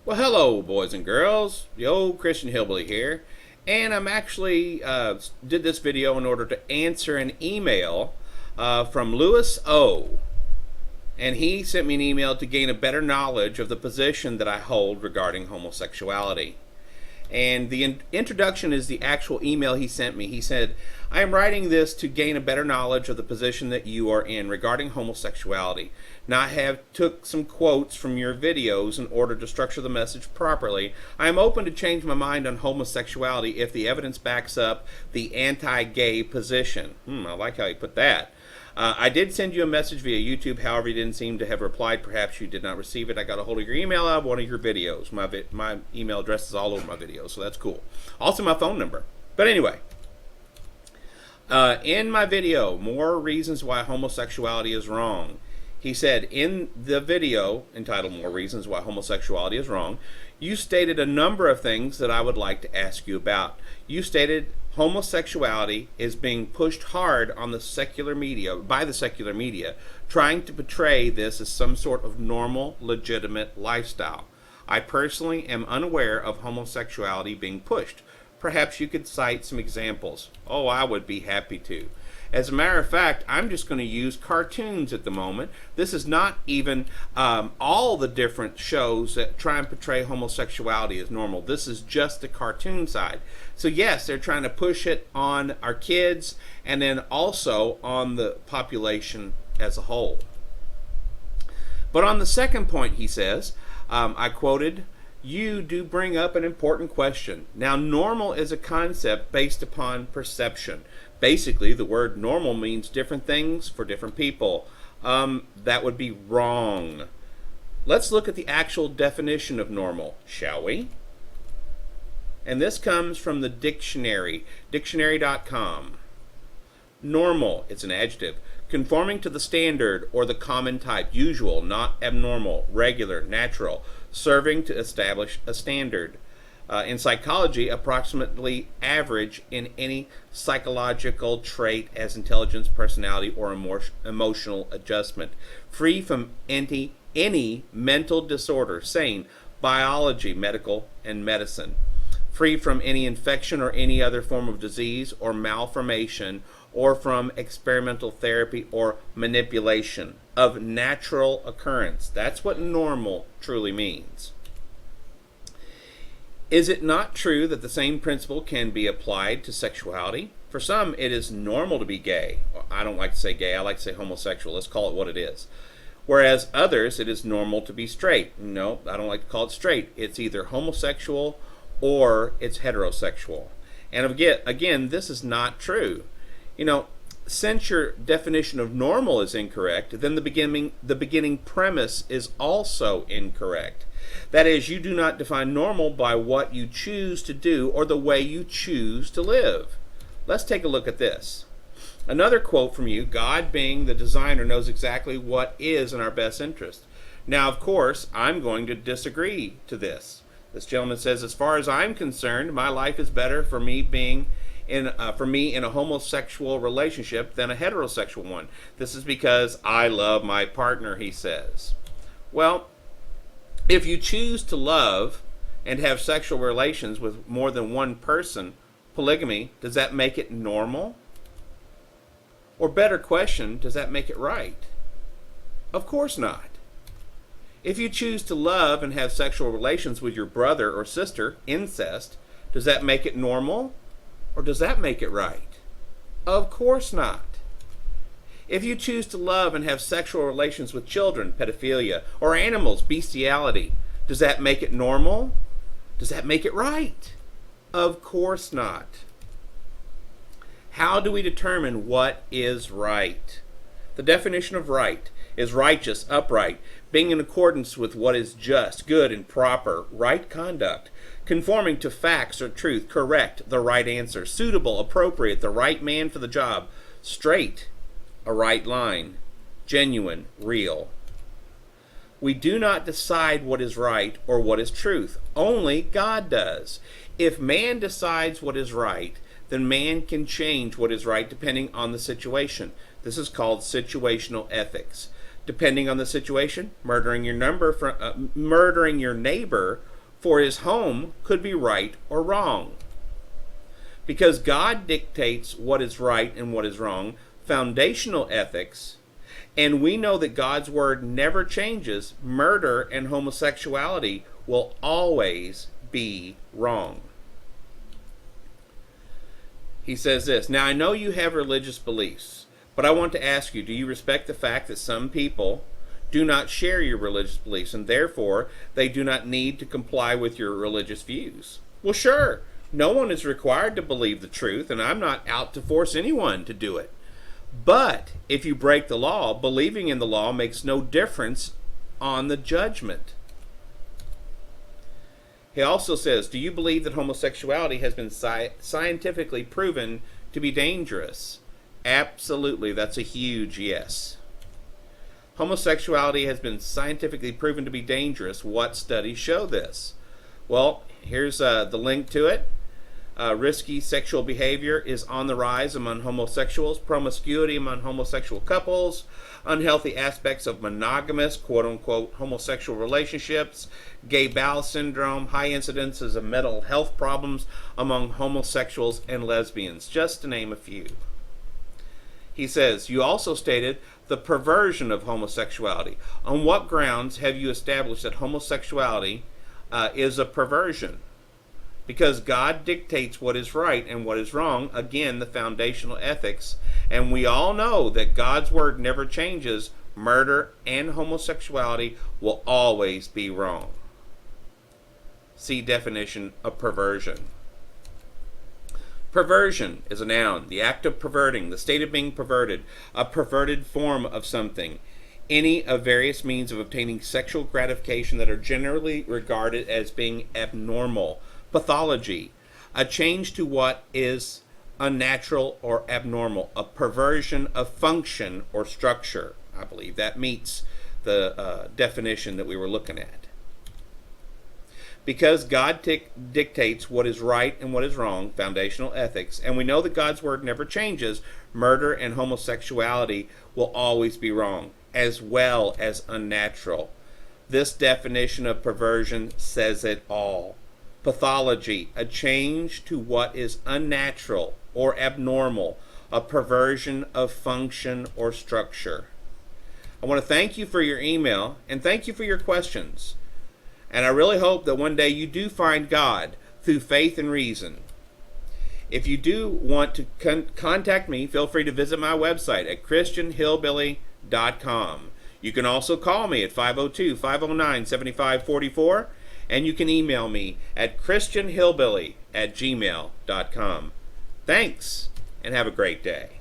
Well, hello, boys and girls. The old Christian Hillbilly here. And I'm actually did this video in order to answer an email from Lewis O. And he sent me an email to gain a better knowledge of the position that I hold regarding homosexuality. And the introduction is the actual email he sent me. He said, I am writing this to gain a better knowledge of the position that you are in regarding homosexuality. Now, I have took some quotes from your videos in order to structure the message properly. I am open to change my mind on homosexuality if the evidence backs up the anti-gay position. I like how you put that. I did send you a message via YouTube. However, you didn't seem to have replied. Perhaps you did not receive it. I got a hold of your email out of one of your videos. My email address is all over my videos, so that's cool. Also, my phone number. But anyway, in my video, More Reasons Why Homosexuality is Wrong, he said in the video entitled More Reasons Why Homosexuality is Wrong, you stated a number of things that I would like to ask you about. You stated homosexuality is being pushed hard on the secular media, by the secular media, trying to portray this as some sort of normal, legitimate lifestyle. I personally am unaware of homosexuality being pushed. Perhaps you could cite some examples. Oh, I would be happy to. As a matter of fact, I'm just going to use cartoons at the moment. This is not even all the different shows that try and portray homosexuality as normal. This is just the cartoon side. So yes, they're trying to push it on our kids and then also on the population as a whole. But on the second point, he says, I quoted, you do bring up an important question. Now, normal is a concept based upon perception. Basically, the word normal means different things for different people. That would be wrong. Let's look at the actual definition of normal, shall we? And this comes from the dictionary, dictionary.com. Normal, it's an adjective, conforming to the standard or the common type, usual, not abnormal, regular, natural, serving to establish a standard. In psychology, approximately average in any psychological trait as intelligence, personality, or emotional adjustment. Free from any mental disorder, sane, biology, medical, and medicine. Free from any infection or any other form of disease or malformation, or from experimental therapy or manipulation. Of natural occurrence. That's what normal truly means. Is it not true that the same principle can be applied to sexuality? For some, it is normal to be gay. Well, I don't like to say gay, I like to say homosexual. Let's call it what it is. Whereas others, it is normal to be straight. No, I don't like to call it straight. It's either homosexual or it's heterosexual. And again, this is not true. You know, since your definition of normal is incorrect, then the beginning premise is also incorrect. That is, you do not define normal by what you choose to do or the way you choose to live. Let's take a look at this. Another quote from you, God being the designer knows exactly what is in our best interest. Now, of course, I'm going to disagree to this. This gentleman says, as far as I'm concerned, my life is better for me being in a homosexual relationship than a heterosexual one. This is because I love my partner, he says. Well, if you choose to love and have sexual relations with more than one person, polygamy, does that make it normal? Or better question, does that make it right? Of course not. If you choose to love and have sexual relations with your brother or sister, incest, does that make it normal? Or does that make it right? Of course not. If you choose to love and have sexual relations with children, pedophilia, or animals, bestiality, does that make it normal? Does that make it right? Of course not. How do we determine what is right? The definition of right is righteous, upright, being in accordance with what is just, good, and proper, right conduct, conforming to facts or truth, correct, the right answer, suitable, appropriate, the right man for the job, straight, a right line, genuine, real. We do not decide what is right or what is truth. Only God does. If man decides what is right, then man can change what is right depending on the situation. This is called situational ethics. Depending on the situation, murdering your neighbor for his home could be right or wrong. Because God dictates what is right and what is wrong, foundational ethics, and we know that God's word never changes, murder and homosexuality will always be wrong. He says this, now I know you have religious beliefs, but I want to ask you, do you respect the fact that some people do not share your religious beliefs and therefore they do not need to comply with your religious views? Well, sure. No one is required to believe the truth, and I'm not out to force anyone to do it. But if you break the law, believing in the law makes no difference on the judgment. He also says, do you believe that homosexuality has been scientifically proven to be dangerous? Absolutely. That's a huge yes. Homosexuality has been scientifically proven to be dangerous. What studies show this? Well, here's the link to it. Risky sexual behavior is on the rise among homosexuals, promiscuity among homosexual couples, unhealthy aspects of monogamous, quote-unquote, homosexual relationships, gay bowel syndrome, high incidences of mental health problems among homosexuals and lesbians, just to name a few. He says, you also stated the perversion of homosexuality. On what grounds have you established that homosexuality is a perversion? Because God dictates what is right and what is wrong, again, the foundational ethics, and we all know that God's word never changes. Murder and homosexuality will always be wrong. See definition of perversion. Perversion is a noun, the act of perverting, the state of being perverted, a perverted form of something, any of various means of obtaining sexual gratification that are generally regarded as being abnormal. Pathology, a change to what is unnatural or abnormal, a perversion of function or structure. I believe that meets the definition that we were looking at. Because God dictates what is right and what is wrong, foundational ethics, and we know that God's word never changes, murder and homosexuality will always be wrong, as well as unnatural. This definition of perversion says it all. Pathology, a change to what is unnatural or abnormal, a perversion of function or structure. I want to thank you for your email and thank you for your questions. And I really hope that one day you do find God through faith and reason. If you do want to contact me, feel free to visit my website at christianhillbilly.com. You can also call me at 502-509-7544. And you can email me at christianhillbilly@gmail.com. Thanks, and have a great day.